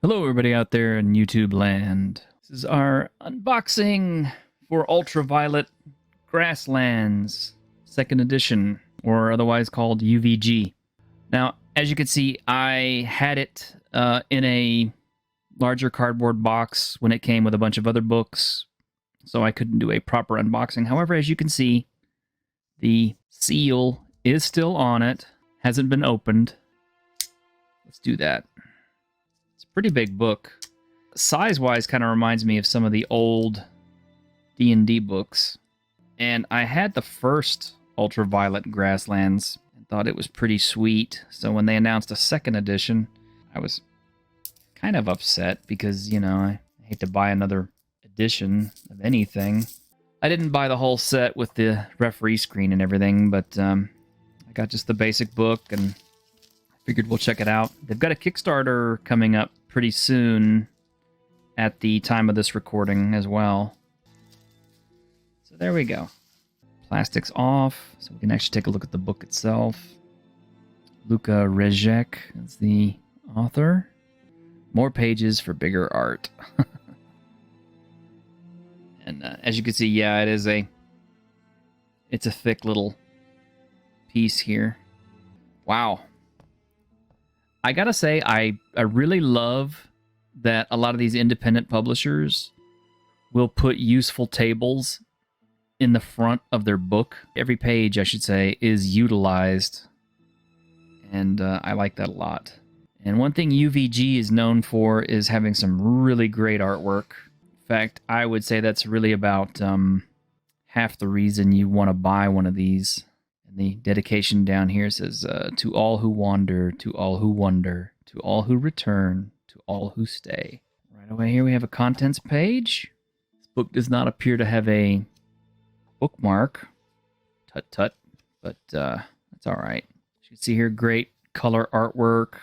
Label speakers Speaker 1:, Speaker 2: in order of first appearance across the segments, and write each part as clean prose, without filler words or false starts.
Speaker 1: Hello, everybody out there in YouTube land. This is our unboxing for Ultraviolet Grasslands, second edition, or otherwise called UVG. Now, as you can see, I had it in a larger cardboard box when it came with a bunch of other books, so I couldn't do a proper unboxing. However, as you can see, the seal is still on it, hasn't been opened. Let's do that. Pretty big book. Size-wise, kind of reminds me of some of the old D&D books. And I had the first Ultraviolet Grasslands and thought it was pretty sweet. So when they announced a second edition, I was kind of upset because, you know, I hate to buy another edition of anything. I didn't buy the whole set with the referee screen and everything, but I got just the basic book and figured we'll check it out. They've got a Kickstarter coming up pretty soon at the time of this recording as well. So there we go. Plastic's off, so we can actually take a look at the book itself. Luca Rezek is the author. More pages for bigger art. And as you can see, yeah, it's a thick little piece here. Wow. I gotta say, I really love that a lot of these independent publishers will put useful tables in the front of their book. Every page, I should say, is utilized, and I like that a lot. And one thing UVG is known for is having some really great artwork. In fact, I would say that's really about half the reason you want to buy one of these. The dedication down here says, to all who wander, to all who wonder, to all who return, to all who stay. Right away here we have a contents page. This book does not appear to have a bookmark. Tut-tut. But that's all right. As you can see here, great color artwork.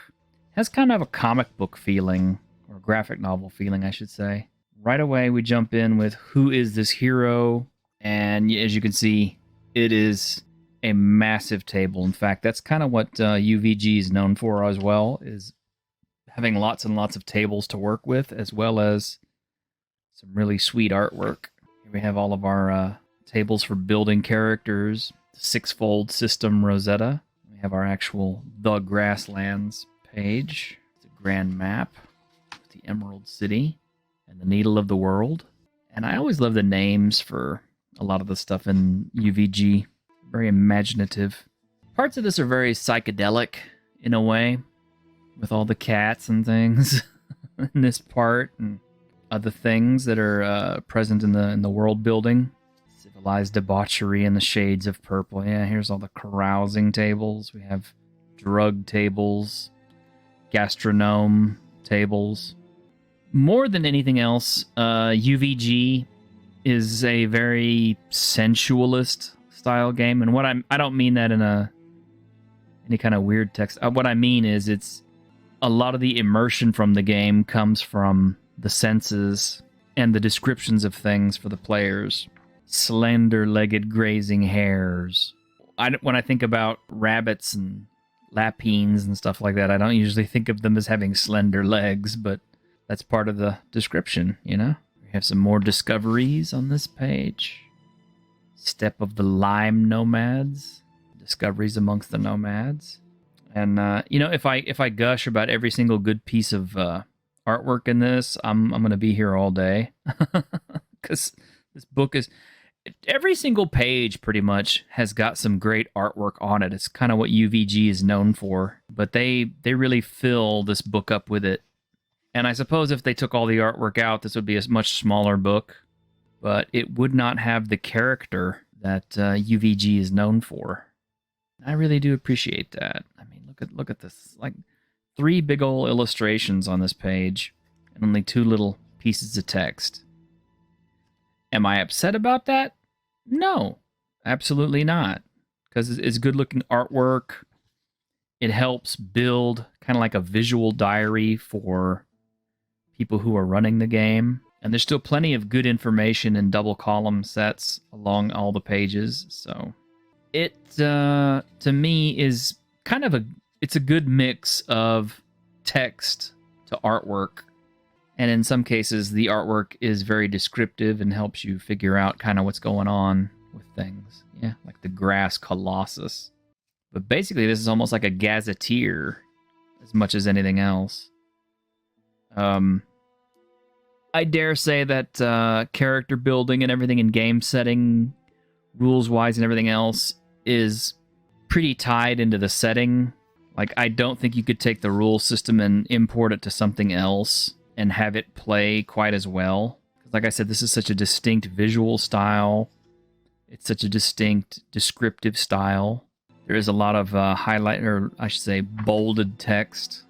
Speaker 1: Has kind of a comic book feeling, or graphic novel feeling, I should say. Right away we jump in with who is this hero? And as you can see, it is a massive table. In fact, that's kind of what UVG is known for as well, is having lots and lots of tables to work with, as well as some really sweet artwork. Here we have all of our tables for building characters, the six-fold system Rosetta. We have our actual The Grasslands page. It's a grand map with the Emerald City and the Needle of the World. And I always love the names for a lot of the stuff in UVG. Very imaginative. Parts of this are very psychedelic in a way, with all the cats and things in this part, and other things that are present in the world building. Civilized debauchery and the shades of purple. Yeah, here's all the carousing tables. We have drug tables, gastronome tables. More than anything else, UVG is a very sensualist style game, and I don't mean that in any kind of weird text. What I mean is it's a lot of the immersion from the game comes from the senses and the descriptions of things for the players. Slender-legged grazing hares. When I think about rabbits and lapines and stuff like that, I don't usually think of them as having slender legs, but that's part of the description, you know? We have some more discoveries on this page. Step of the Lime Nomads, discoveries amongst the nomads. And you know, if I gush about every single good piece of artwork in this, I'm gonna be here all day, because this book is, every single page pretty much has got some great artwork on it. It's kind of what UVG is known for, but they really fill this book up with it. And I suppose if they took all the artwork out, this would be a much smaller book. But it would not have the character that UVG is known for. I really do appreciate that. I mean, look at this. Like 3 big old illustrations on this page, and only 2 little pieces of text. Am I upset about that? No, absolutely not. Because it's good-looking artwork. It helps build kind of like a visual diary for people who are running the game. And there's still plenty of good information in double column sets along all the pages. So it, to me, is kind of it's a good mix of text to artwork. And in some cases, the artwork is very descriptive and helps you figure out kind of what's going on with things. Yeah, like the grass colossus. But basically, this is almost like a gazetteer as much as anything else. I dare say that character building and everything in game setting, rules-wise and everything else, is pretty tied into the setting. Like, I don't think you could take the rule system and import it to something else and have it play quite as well. Like I said, this is such a distinct visual style. It's such a distinct descriptive style. There is a lot of highlight, or I should say bolded text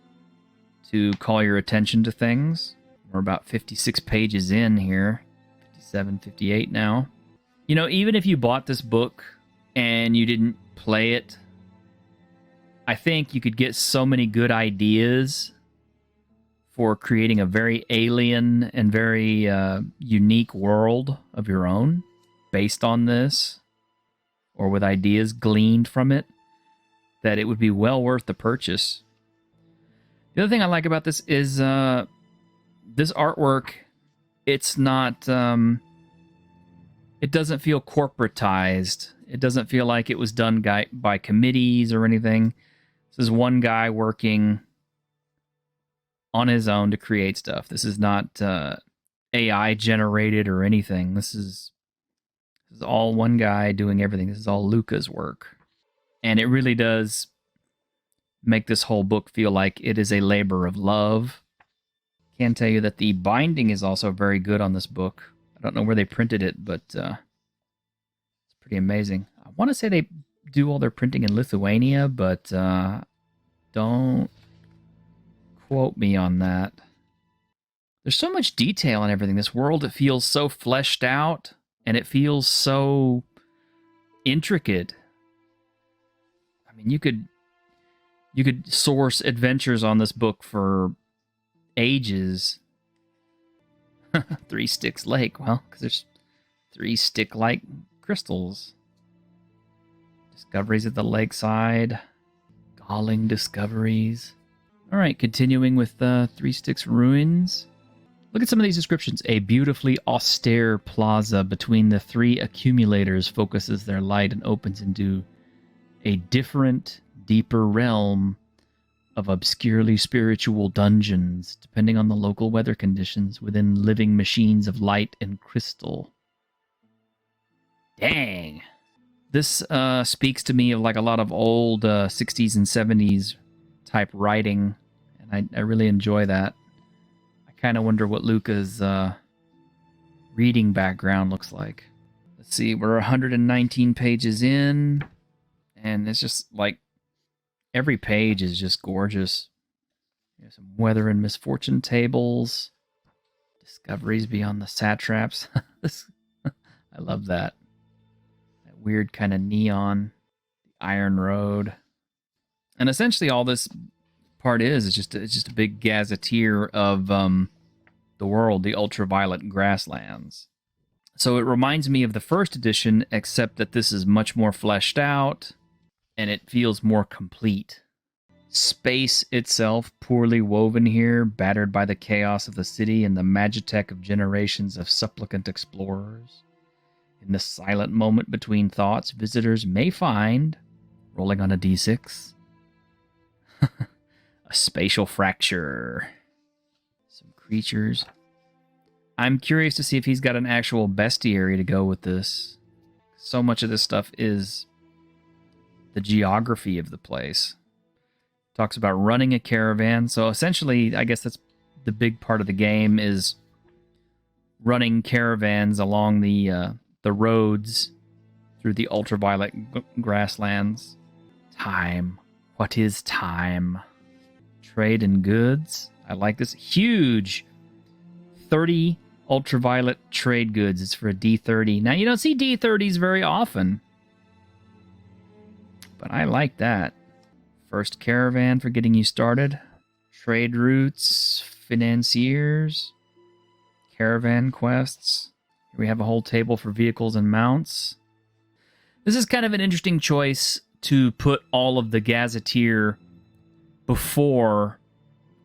Speaker 1: to call your attention to things. We're about 56 pages in here. 57, 58 now. You know, even if you bought this book and you didn't play it, I think you could get so many good ideas for creating a very alien and very unique world of your own based on this, or with ideas gleaned from it, that it would be well worth the purchase. The other thing I like about this is this artwork. It's not... it doesn't feel corporatized. It doesn't feel like it was done by committees or anything. This is one guy working on his own to create stuff. This is not AI generated or anything. This is all one guy doing everything. This is all Luca's work. And it really does make this whole book feel like it is a labor of love. Can tell you that the binding is also very good on this book. I don't know where they printed it, but it's pretty amazing. I want to say they do all their printing in Lithuania, but don't quote me on that. There's so much detail in everything. This world, it feels so fleshed out, and it feels so intricate. I mean, you could source adventures on this book for ages. 3 Sticks Lake. Well, because there's 3 stick-like crystals. Discoveries at the lakeside. Galling discoveries. All right, continuing with 3 Sticks Ruins. Look at some of these descriptions. A beautifully austere plaza between the 3 accumulators focuses their light and opens into a different, deeper realm of obscurely spiritual dungeons, depending on the local weather conditions, within living machines of light and crystal. Dang. This speaks to me of like a lot of old 60s and 70s type writing, and I really enjoy that. I kind of wonder what Luca's reading background looks like. Let's see, we're 119 pages in, and it's just like every page is just gorgeous. There's some weather and misfortune tables. Discoveries beyond the satraps. I love that. That weird kind of neon. The Iron Road. And essentially all this part is just a big gazetteer of the world, the Ultraviolet Grasslands. So it reminds me of the first edition, except that this is much more fleshed out, and it feels more complete. Space itself, poorly woven here, battered by the chaos of the city and the magitech of generations of supplicant explorers. In the silent moment between thoughts, visitors may find, rolling on a d6, a spatial fracture. Some creatures. I'm curious to see if he's got an actual bestiary to go with this. So much of this stuff is the geography of the place. Talks about running a caravan. So essentially, I guess that's the big part of the game, is running caravans along the roads through the ultraviolet grasslands. Time. What is time? Trade in goods. I like this. Huge 30 ultraviolet trade goods. It's for a D30. Now, you don't see D30s very often, but I like that. First caravan for getting you started. Trade routes, financiers, caravan quests. Here we have a whole table for vehicles and mounts. This is kind of an interesting choice to put all of the gazetteer before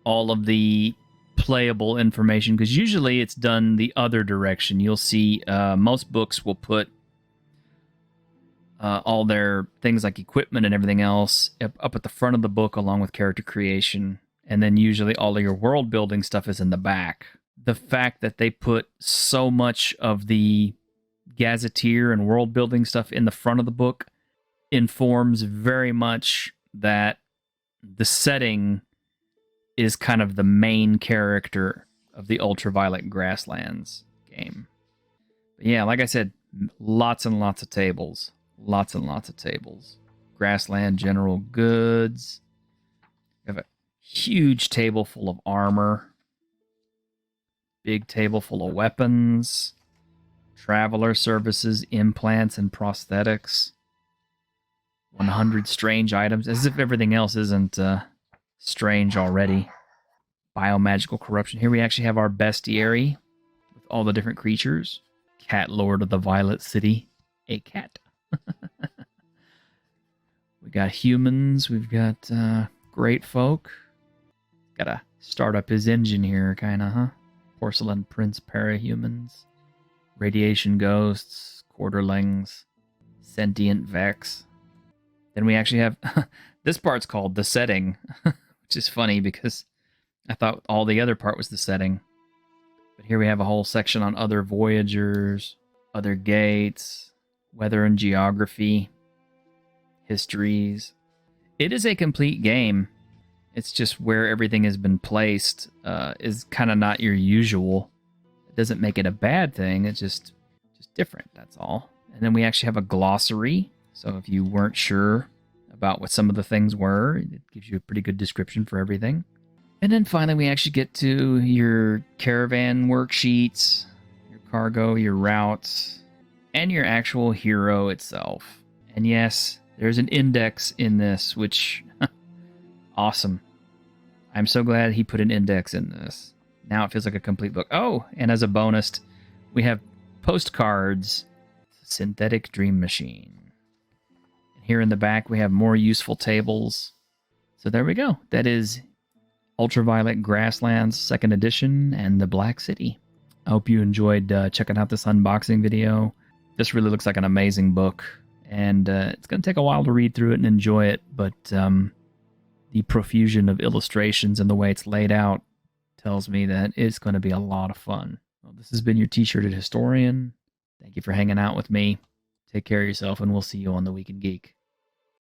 Speaker 1: all of the playable information, because usually it's done the other direction. You'll see most books will put all their things like equipment and everything else up at the front of the book along with character creation, and then usually all of your world building stuff is in the back. The fact that they put so much of the gazetteer and world building stuff in the front of the book informs very much that the setting is kind of the main character of the Ultraviolet Grasslands game. But yeah, like I said, lots and lots of tables. Lots and lots of tables. Grassland general goods. We have a huge table full of armor. Big table full of weapons. Traveler services, implants, and prosthetics. 100 strange items, as if everything else isn't strange already. Biomagical corruption. Here we actually have our bestiary with all the different creatures. Cat Lord of the Violet City. A cat. We got humans. We've got great folk. Gotta start up his engine here, kind of, huh? Porcelain Prince Parahumans. Radiation Ghosts. Quarterlings. Sentient Vex. Then we actually have... this part's called the setting, which is funny because I thought all the other part was the setting. But here we have a whole section on other Voyagers, other gates, weather and geography, histories. It is a complete game. It's just where everything has been placed is kind of not your usual. It doesn't make it a bad thing. It's just different, that's all. And then we actually have a glossary. So if you weren't sure about what some of the things were, it gives you a pretty good description for everything. And then finally, we actually get to your caravan worksheets, your cargo, your routes, and your actual hero itself. And yes, there's an index in this, which, awesome. I'm so glad he put an index in this. Now it feels like a complete book. Oh, and as a bonus, we have postcards, Synthetic Dream Machine. And here in the back, we have more useful tables. So there we go. That is Ultraviolet Grasslands 2nd Edition and the Black City. I hope you enjoyed checking out this unboxing video. This really looks like an amazing book, and it's going to take a while to read through it and enjoy it, but the profusion of illustrations and the way it's laid out tells me that it's going to be a lot of fun. Well, this has been your T-shirted historian. Thank you for hanging out with me. Take care of yourself, and we'll see you on The Week in Geek.